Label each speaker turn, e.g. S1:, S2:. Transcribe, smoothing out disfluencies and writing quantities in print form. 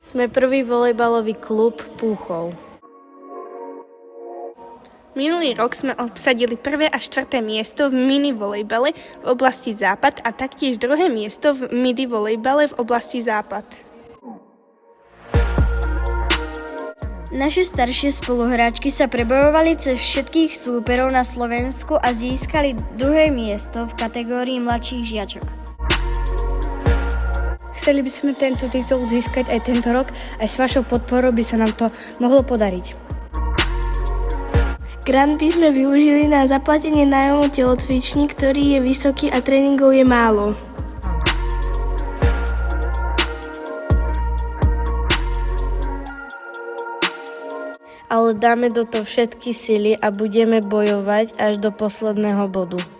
S1: Sme prvý volejbalový klub Púchov.
S2: Minulý rok sme obsadili 1. a 4. miesto v mini volejbale v oblasti Západ a taktiež 2. miesto v midi volejbale v oblasti Západ.
S3: Naše staršie spoluhráčky sa prebojovali cez všetkých súperov na Slovensku a získali 2. miesto v kategórii mladších žiačok.
S4: Chceli by sme tento titul získať aj tento rok, aj s vašou podporou by sa nám to mohlo podariť.
S5: Grant by sme využili na zaplatenie nájmu telocvični, ktorý je vysoký a tréningov je málo.
S1: Ale dáme do toho všetky sily a budeme bojovať až do posledného bodu.